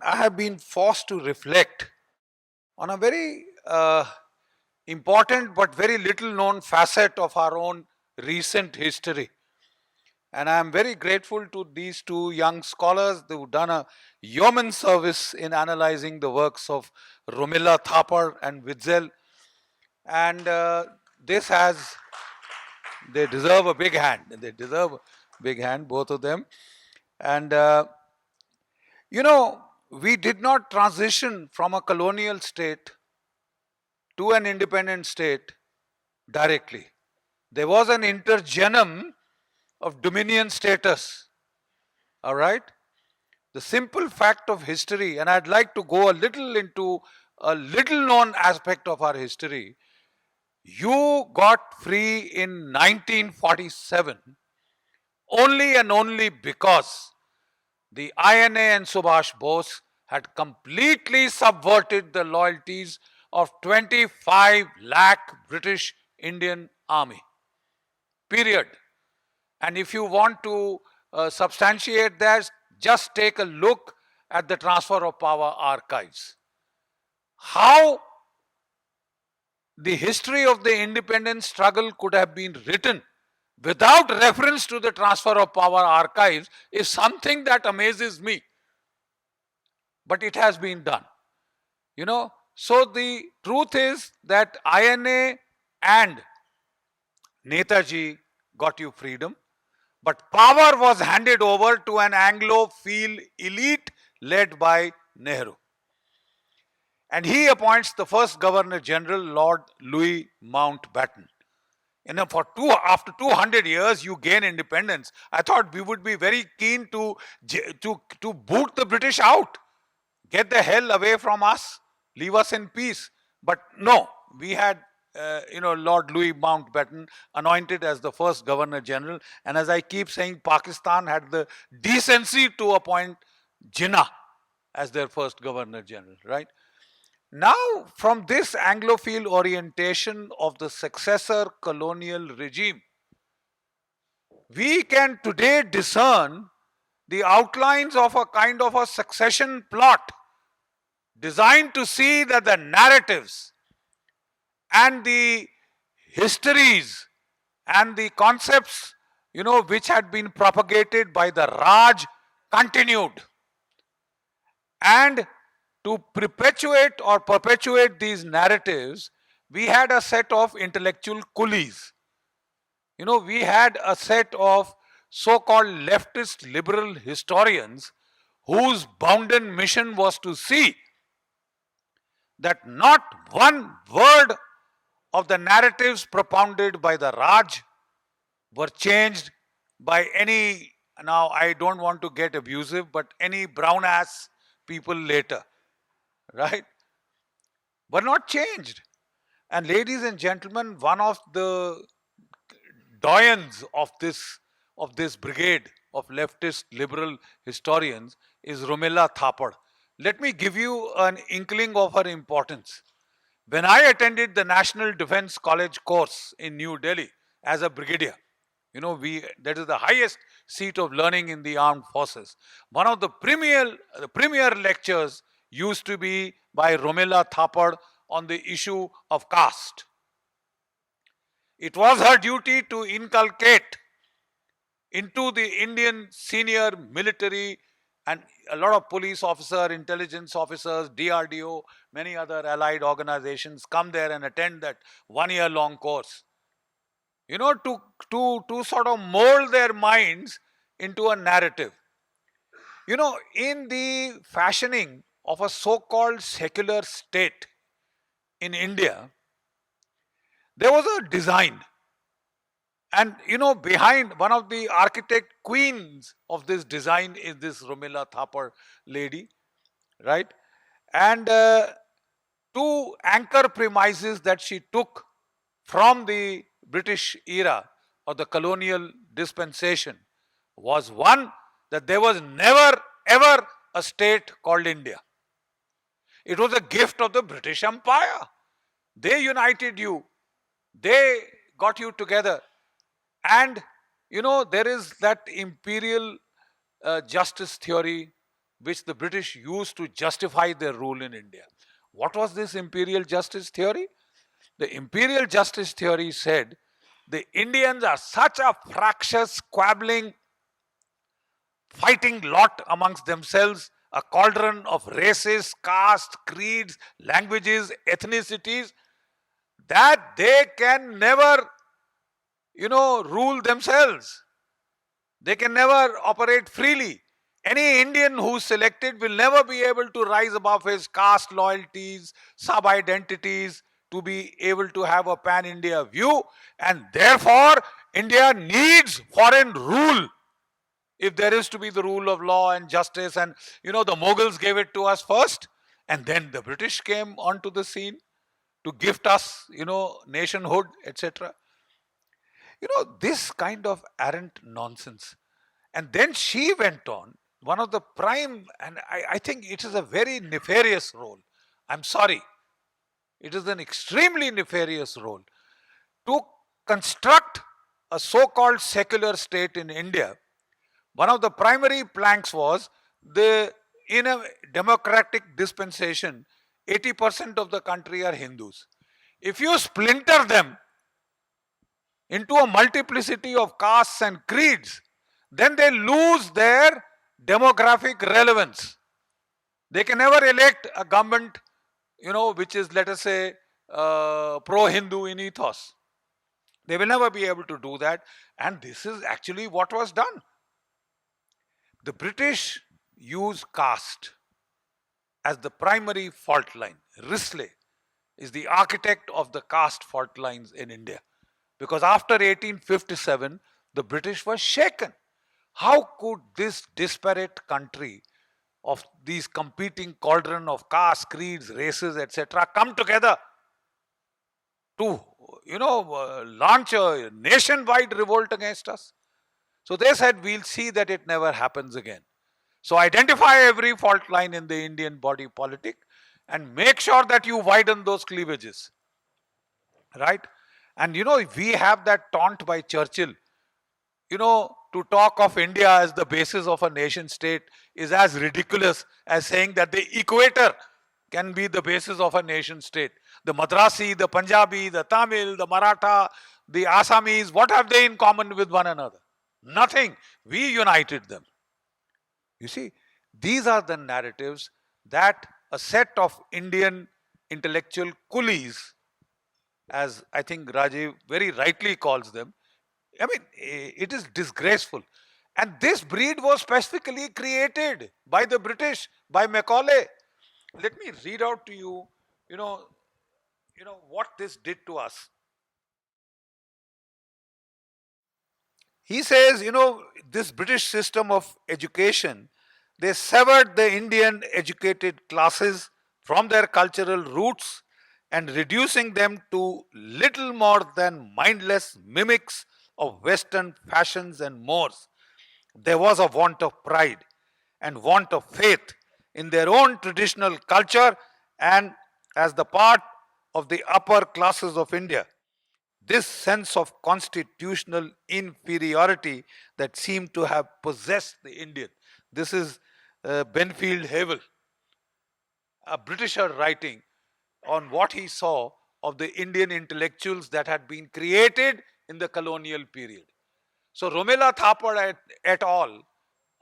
I have been forced to reflect on a very important but very little known facet of our own recent history. And I am very grateful to these two young scholars who've done a yeoman service in analyzing the works of Romila Thapar and Witzel. And this has, they deserve a big hand. They deserve a big hand, both of them. And you know, we did not transition from a colonial state to an independent state directly. There was an intergenum of dominion status. All right? The simple fact of history, and I'd like to go a little into a little known aspect of our history. You got free in 1947 only and only because the INA and Subhash Bose had completely subverted the loyalties of 25 lakh British Indian Army. Period. And if you want to substantiate that, just take a look at the Transfer of Power archives. How the history of the independence struggle could have been written without reference to the Transfer of Power archives is something that amazes me. But it has been done. You know, so the truth is that INA and Netaji got you freedom, but power was handed over to an Anglophile elite led by Nehru. And he appoints the first Governor General, Lord Louis Mountbatten. You know, after 200 years, you gain independence. I thought we would be very keen to boot the British out. Get the hell away from us. Leave us in peace. But no, we had, Lord Louis Mountbatten anointed as the first Governor General. And as I keep saying, Pakistan had the decency to appoint Jinnah as their first Governor General, right? Now, from this Anglophile orientation of the successor colonial regime, we can today discern the outlines of a kind of a succession plot designed to see that the narratives and the histories and the concepts, which had been propagated by the Raj continued. And to perpetuate these narratives, we had a set of intellectual coolies. We had a set of so-called leftist liberal historians whose bounden mission was to see that not one word of the narratives propounded by the Raj were changed by any, now I don't want to get abusive, but any brown ass people later, right? Were not changed. And ladies and gentlemen, one of the doyens of this brigade of leftist liberal historians is Romila Thapar. Let me give you an inkling of her importance. When I attended the National Defense College course in New Delhi as a brigadier, that is the highest seat of learning in the armed forces. One of the premier lectures used to be by Romila Thapar on the issue of caste. It was her duty to inculcate into the Indian senior military and a lot of police officers, intelligence officers, DRDO, many other allied organizations come there and attend that 1 year long course. To sort of mold their minds into a narrative. In the fashioning of a so-called secular state in India, there was a design. And behind one of the architect queens of this design is this Romila Thapar lady, right? And two anchor premises that she took from the British era or the colonial dispensation was one, that there was never ever a state called India. It was a gift of the British Empire. They united you. They got you together. And, there is that imperial justice theory, which the British used to justify their rule in India. What was this imperial justice theory? The imperial justice theory said the Indians are such a fractious, squabbling, fighting lot amongst themselves, a cauldron of races, castes, creeds, languages, ethnicities, that they can never, rule themselves. They can never operate freely. Any Indian who's selected will never be able to rise above his caste loyalties, sub identities, to be able to have a pan India view, and therefore India needs foreign rule if there is to be the rule of law and justice. And the Mughals gave it to us first, and then the British came onto the scene to gift us, nationhood, etc. This kind of arrant nonsense. And then she went on, one of the prime, and I think it is a very nefarious role. I'm sorry. It is an extremely nefarious role to construct a so-called secular state in India. One of the primary planks was in a democratic dispensation, 80% of the country are Hindus. If you splinter them into a multiplicity of castes and creeds, then they lose their demographic relevance. They can never elect a government, which is, let us say, pro-Hindu in ethos. They will never be able to do that. And this is actually what was done. The British use caste as the primary fault line. Risley is the architect of the caste fault lines in India. Because after 1857, the British were shaken. How could this disparate country of these competing cauldron of castes, creeds, races, etc. come together to, launch a nationwide revolt against us? So they said, we'll see that it never happens again. So identify every fault line in the Indian body politic and make sure that you widen those cleavages. Right? And we have that taunt by Churchill. To talk of India as the basis of a nation state is as ridiculous as saying that the equator can be the basis of a nation state. The Madrasi, the Punjabi, the Tamil, the Maratha, the Assamese, what have they in common with one another? Nothing. We united them. You see, these are the narratives that a set of Indian intellectual coolies, as I think Rajiv very rightly calls them, I mean, it is disgraceful. And this breed was specifically created by the British, by Macaulay. Let me read out to you, what this did to us. He says, this British system of education, they severed the Indian educated classes from their cultural roots and reducing them to little more than mindless mimics of Western fashions and mores. There was a want of pride and want of faith in their own traditional culture and as the part of the upper classes of India. This sense of constitutional inferiority that seemed to have possessed the Indian. This is Benfield Havel, a Britisher writing on what he saw of the Indian intellectuals that had been created in the colonial period. So Romila Thapar et al.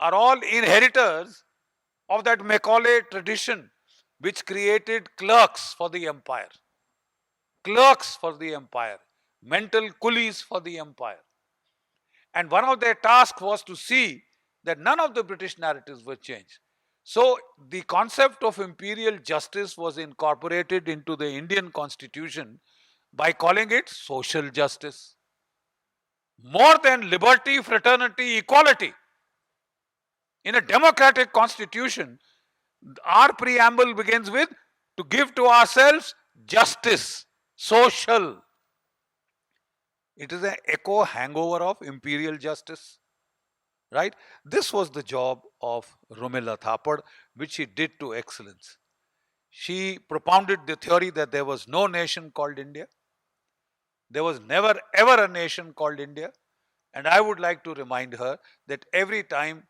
Are all inheritors of that Macaulay tradition which created clerks for the empire. Clerks for the empire. Mental coolies for the empire. And one of their tasks was to see that none of the British narratives were changed. So the concept of imperial justice was incorporated into the Indian constitution by calling it social justice. More than liberty, fraternity, equality. In a democratic constitution, our preamble begins with to give to ourselves justice, social. It is an echo hangover of imperial justice. Right? This was the job of Romila Thapar, which she did to excellence. She propounded the theory that there was no nation called India. There was never ever a nation called India. And I would like to remind her that every time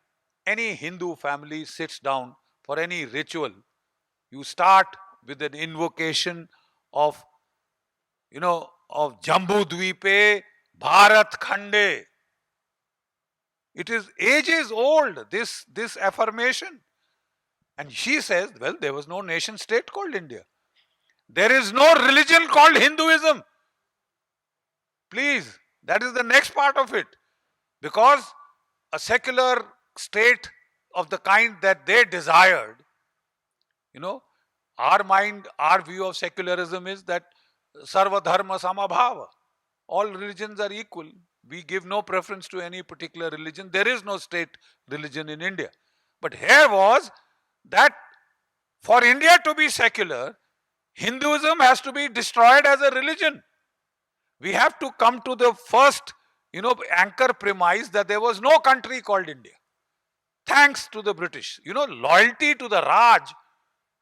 any Hindu family sits down for any ritual, you start with an invocation of, of Jambu Dvipe, Bharat Khande. It is ages old, this affirmation. And she says, well, there was no nation state called India. There is no religion called Hinduism. Please, that is the next part of it. Because a secular state of the kind that they desired, our view of secularism is that sarva dharma samabhava. All religions are equal. We give no preference to any particular religion. There is no state religion in India. But here was that for India to be secular, Hinduism has to be destroyed as a religion. We have to come to the first, anchor premise that there was no country called India. Thanks to the British. Loyalty to the Raj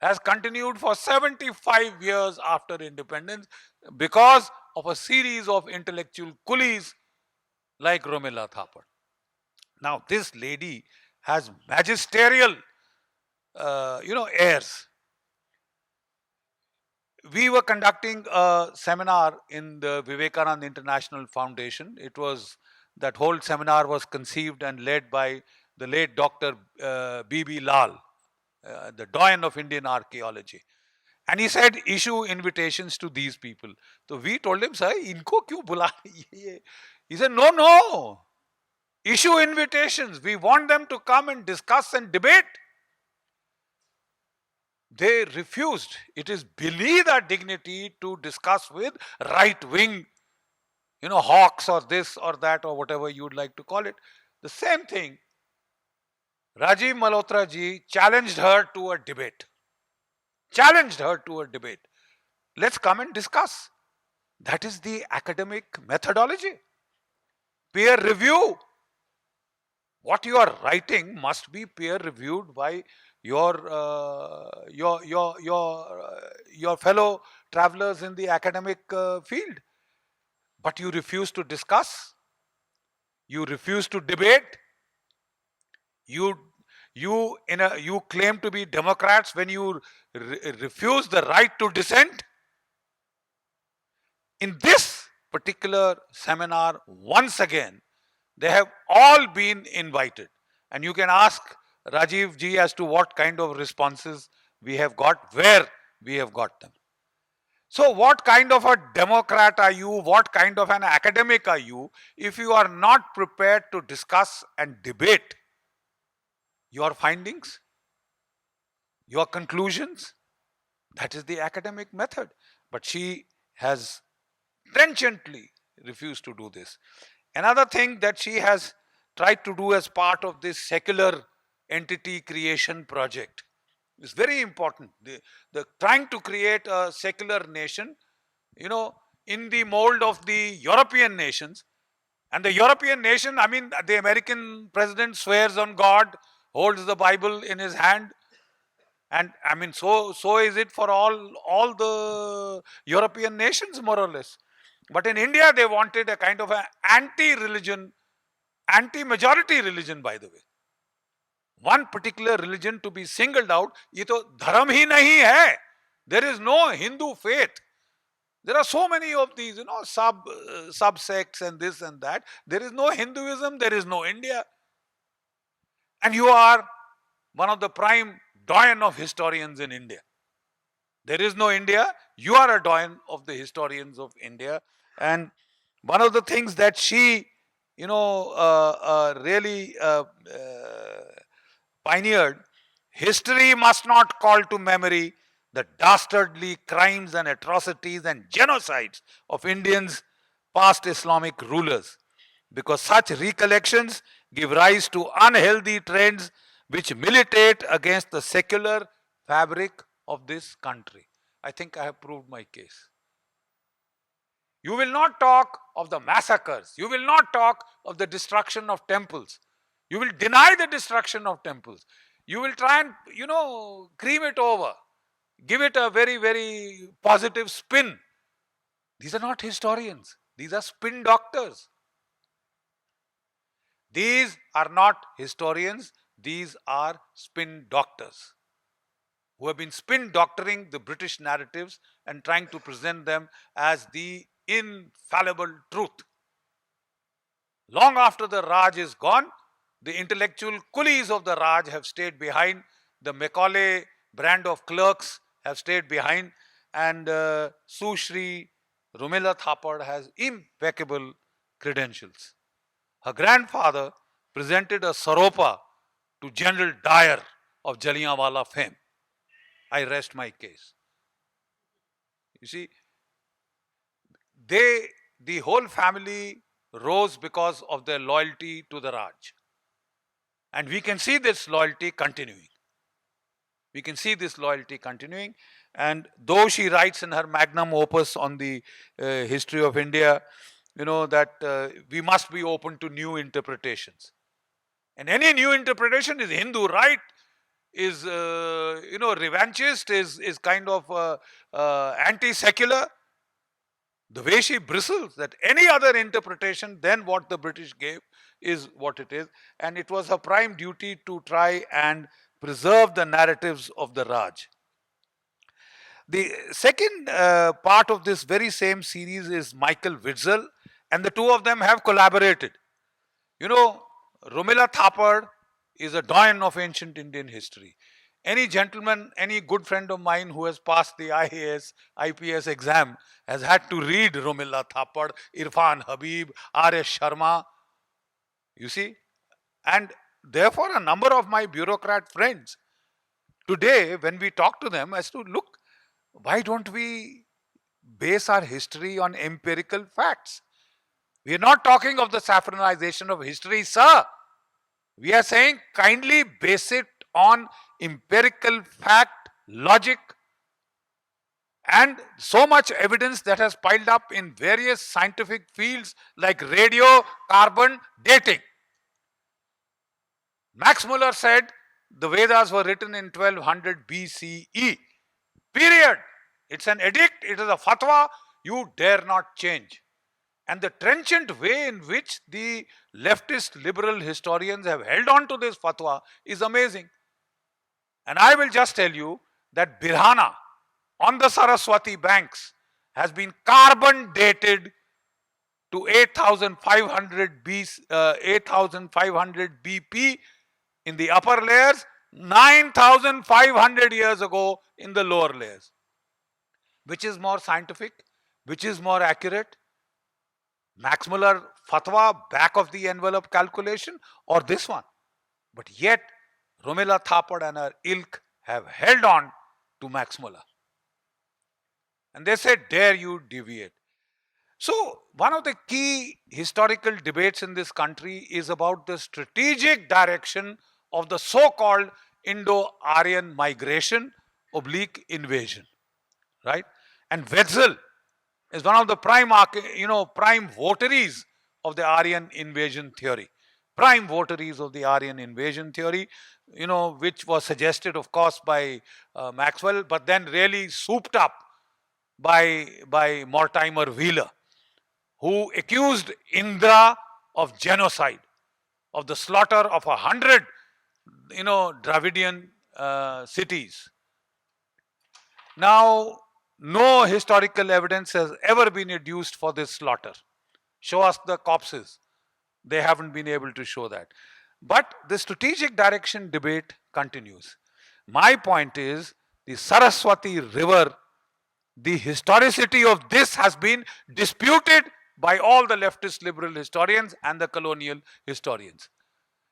has continued for 75 years after independence because of a series of intellectual coolies like Romila Thapar. Now, this lady has magisterial, airs. We were conducting a seminar in the Vivekananda International Foundation. That whole seminar was conceived and led by the late Dr. B.B. Lal, the doyen of Indian archaeology. And he said, issue invitations to these people. So we told him, sir, inko kyun bula? He said, no. Issue invitations. We want them to come and discuss and debate. They refused. It is beneath our dignity to discuss with right-wing, hawks or this or that or whatever you would like to call it. The same thing, Rajiv Malhotra ji challenged her to a debate. Let's come and discuss. That is the academic methodology. Peer review. What you are writing must be peer reviewed by your fellow travelers in the academic field. But you refuse to discuss. You refuse to debate. You claim to be Democrats when you refuse the right to dissent. In this particular seminar, once again, they have all been invited. And you can ask Rajiv ji as to what kind of responses we have got, where we have got them. So what kind of a Democrat are you? What kind of an academic are you if you are not prepared to discuss and debate your findings, your conclusions? That is the academic method. But she has trenchantly refused to do this. Another thing that she has tried to do as part of this secular entity creation project is very important. The trying to create a secular nation, in the mold of the European nations. And the European nation, the American president swears on God, holds the Bible in his hand. And so is it for all the European nations, more or less. But in India, they wanted a kind of an anti-religion, anti-majority religion, by the way. One particular religion to be singled out, ye to dharam hi nahi hai. There is no Hindu faith. There are so many of these, sub-sects and this and that. There is no Hinduism, there is no India. And you are one of the prime doyen of historians in India. There is no India. You are a doyen of the historians of India. And one of the things that she, really pioneered, history must not call to memory the dastardly crimes and atrocities and genocides of Indians, past Islamic rulers, because such recollections give rise to unhealthy trends which militate against the secular fabric of this country. I think I have proved my case. You will not talk of the massacres. You will not talk of the destruction of temples. You will deny the destruction of temples. You will try and, cream it over. Give it a very, very positive spin. These are not historians. These are spin doctors. These are not historians. These are spin doctors who have been spin doctoring the British narratives and trying to present them as the infallible truth. Long after the Raj is gone, the intellectual coolies of the Raj have stayed behind. The Macaulay brand of clerks have stayed behind. And Sushri Rumila Thapar has impeccable credentials. Her grandfather presented a Saropa to General Dyer of Jallianwala fame. I rest my case. You see, the whole family rose because of their loyalty to the Raj. And we can see this loyalty continuing. We can see this loyalty continuing. And though she writes in her magnum opus on the history of India, that we must be open to new interpretations. And any new interpretation is Hindu right, is revanchist, is kind of anti-secular. The way she bristles that any other interpretation than what the British gave is what it is. And it was her prime duty to try and preserve the narratives of the Raj. The second part of this very same series is Michael Witzel, and the two of them have collaborated. Rumila Thapar is a doyen of ancient Indian history. Any gentleman, any good friend of mine who has passed the IAS, IPS exam has had to read Rumila Thapar, Irfan Habib, R.S. Sharma. You see? And therefore, a number of my bureaucrat friends today, when we talk to them as to, look, why don't we base our history on empirical facts? We are not talking of the saffronization of history, sir. We are saying kindly base it on empirical fact, logic, and so much evidence that has piled up in various scientific fields like radiocarbon dating. Max Muller said the Vedas were written in 1200 BCE. Period. It's an edict, it is a fatwa, you dare not change. And the trenchant way in which the leftist liberal historians have held on to this fatwa is amazing. And I will just tell you that Birhana on the Saraswati banks has been carbon dated to 8500 BP in the upper layers, 9500 years ago in the lower layers. Which is more scientific? Which is more accurate? Max Muller fatwa, back of the envelope calculation, or this one? But yet, Rumila Thapar and her ilk have held on to Max Muller. And they said, dare you deviate? So, one of the key historical debates in this country is about the strategic direction of the so-called Indo-Aryan migration / invasion, right? And Wetzel is one of the prime votaries of the Aryan invasion theory. Prime votaries of the Aryan invasion theory, which was suggested, of course, by Maxwell, but then really souped up by Mortimer Wheeler, who accused Indra of genocide, of the slaughter of 100, Dravidian cities. Now, no historical evidence has ever been adduced for this slaughter. Show us the corpses. They haven't been able to show that. But the strategic direction debate continues. My point is, the Saraswati River, the historicity of this has been disputed by all the leftist liberal historians and the colonial historians.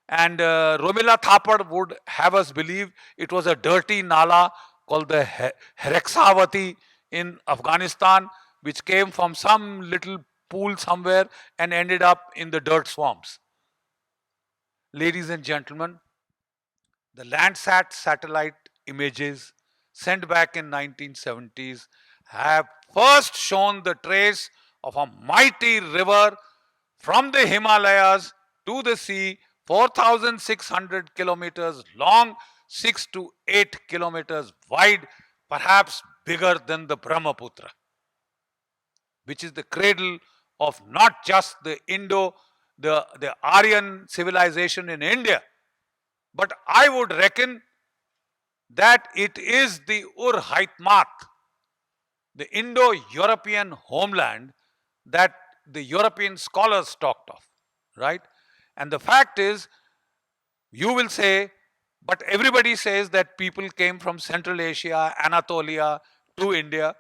And Rumila Thapar would have us believe it was a dirty nala called the Herexavati in Afghanistan, which came from some little pool somewhere and ended up in the dirt swamps. Ladies and gentlemen, the Landsat satellite images sent back in 1970s have first shown the trace of a mighty river from the Himalayas to the sea, 4,600 kilometers long, 6 to 8 kilometers wide, perhaps bigger than the Brahmaputra, which is the cradle of not just the Aryan civilization in India, But I would reckon that it is the Ur-Haythmat, the Indo-European homeland that the European scholars talked of, right? And the fact is, you will say, but everybody says that people came from Central Asia, Anatolia to India,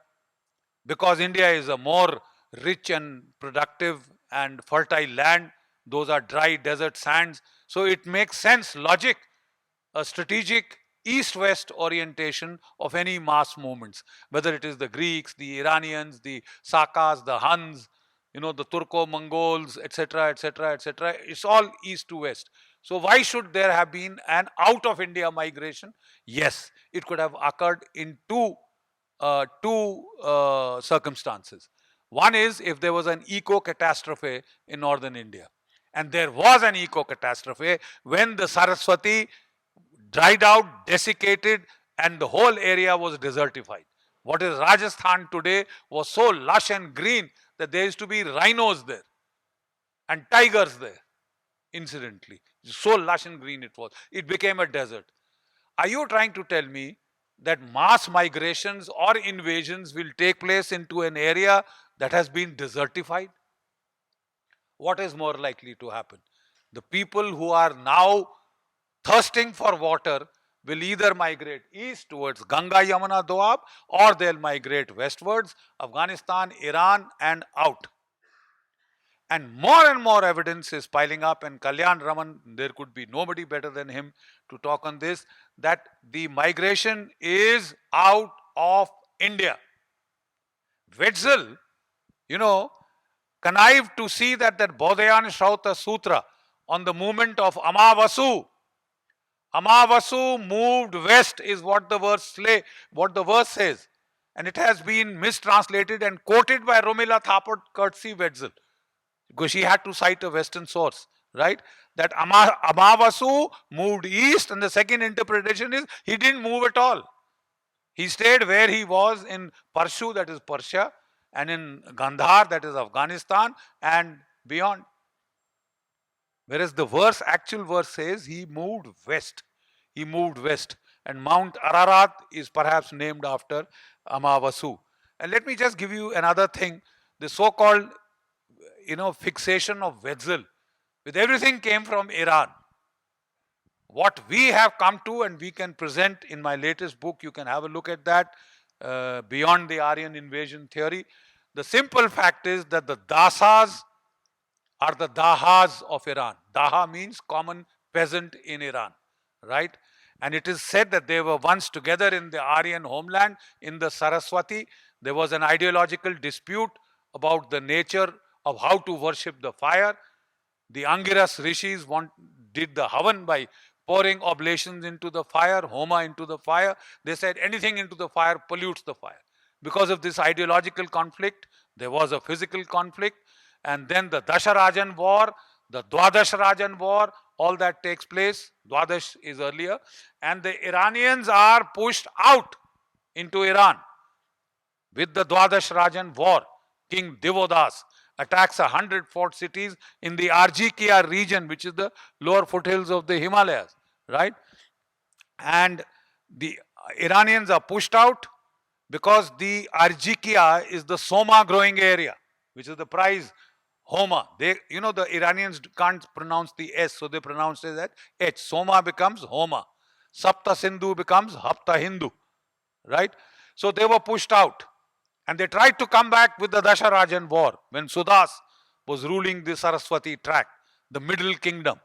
because India is a more rich and productive and fertile land. Those are dry desert sands. So it makes sense, logic, a strategic east-west orientation of any mass movements, whether it is the Greeks, the Iranians, the Sakas, the Huns, the Turco-Mongols, etc., etc., etc. It's all east to west. So why should there have been an out-of-India migration? Yes, it could have occurred in two circumstances. One is if there was an eco-catastrophe in northern India. And there was an eco-catastrophe when the Saraswati dried out, desiccated, and the whole area was desertified. What is Rajasthan today was so lush and green that there used to be rhinos there and tigers there, incidentally. So lush and green it was. It became a desert. Are you trying to tell me that mass migrations or invasions will take place into an area that has been desertified? What is more likely to happen? The people who are now thirsting for water will either migrate east towards Ganga, Yamuna, Doab, or they'll migrate westwards, Afghanistan, Iran, and out. And more evidence is piling up, and Kalyan Raman, there could be nobody better than him to talk on this, that the migration is out of India. Wetzel, connived to see that Bodhayan Shrauta Sutra on the movement of Amavasu. Amavasu moved west is what the verse says. And it has been mistranslated and quoted by Romila Thapar courtesy Wetzel, because she had to cite a western source, right? That Amavasu moved east, and the second interpretation is he didn't move at all. He stayed where he was in Parshu, that is Persia, and in Gandhar, that is Afghanistan, and beyond. Whereas the actual verse says he moved west. He moved west. And Mount Ararat is perhaps named after Amavasu. And let me just give you another thing. The so-called, fixation of Wetzel with everything came from Iran. What we have come to, and we can present in my latest book, you can have a look at that, Beyond the Aryan Invasion Theory. The simple fact is that the Dasas are the Dahas of Iran. Daha means common peasant in Iran, right? And it is said that they were once together in the Aryan homeland, in the Saraswati. There was an ideological dispute about the nature of how to worship the fire. The Angiras rishis did the Havan by pouring oblations into the fire, Homa into the fire. They said anything into the fire pollutes the fire. Because of this ideological conflict, there was a physical conflict. And then the Dasharajan war, the Dwadash Rajan war, all that takes place. Dwadash is earlier. And the Iranians are pushed out into Iran with the Dwadash Rajan war. King Divodas attacks 100 fort cities in the Arjikia region, which is the lower foothills of the Himalayas, right? And the Iranians are pushed out because the Arjikia is the Soma growing area, which is the prize Homa. The Iranians can't pronounce the S, so they pronounce it as H. Soma becomes Homa. Sapta Sindhu becomes Hapta Hindu, right? So they were pushed out. And they tried to come back with the Dasharajan war when Sudas was ruling the Saraswati tract, the Middle Kingdom.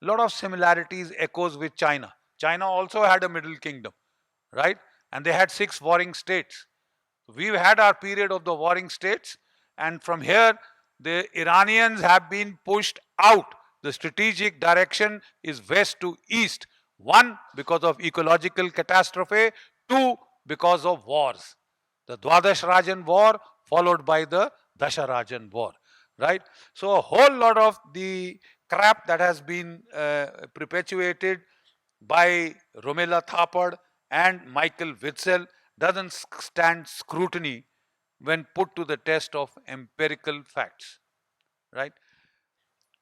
A lot of similarities, echoes with China. China also had a Middle Kingdom, right? And they had 6 warring states. We've had our period of the warring states, and from here, the Iranians have been pushed out. The strategic direction is west to east. 1, because of ecological catastrophe. 2, because of wars. The Dwadash Rajan war followed by the Dasharajan war, right? So a whole lot of the crap that has been perpetuated by Romila Thapar and Michael Witzel doesn't stand scrutiny when put to the test of empirical facts, right?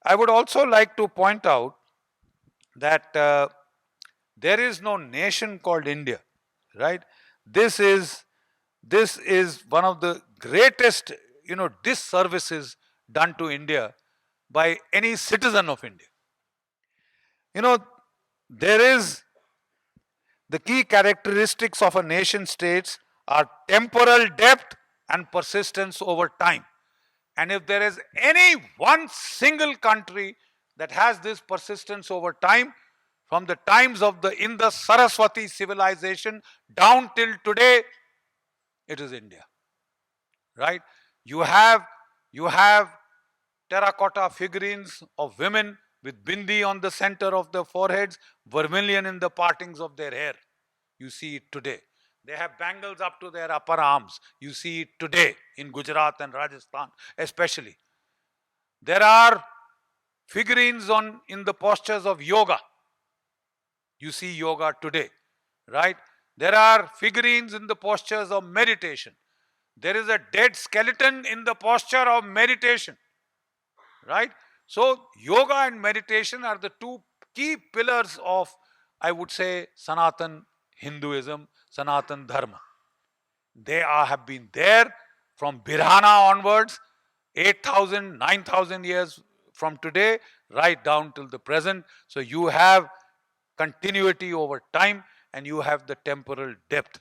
I would also like to point out that there is no nation called India, right? This is one of the greatest, disservices done to India by any citizen of India. You know, there is the key characteristics of a nation states are temporal depth and persistence over time. And if there is any one single country that has this persistence over time, from the times of the Indus Saraswati civilization down till today, it is India. Right? You have terracotta figurines of women with bindi on the center of their foreheads, vermilion in the partings of their hair. You see it today. They have bangles up to their upper arms. You see it today in Gujarat and Rajasthan especially. There are figurines in the postures of yoga. You see yoga today, right? There are figurines in the postures of meditation. There is a dead skeleton in the posture of meditation, right? So yoga and meditation are the two key pillars of, I would say, Sanatan Hinduism, Sanatan Dharma. They have been there from Birhana onwards, 8,000, 9,000 years from today, right down till the present. So you have continuity over time and you have the temporal depth.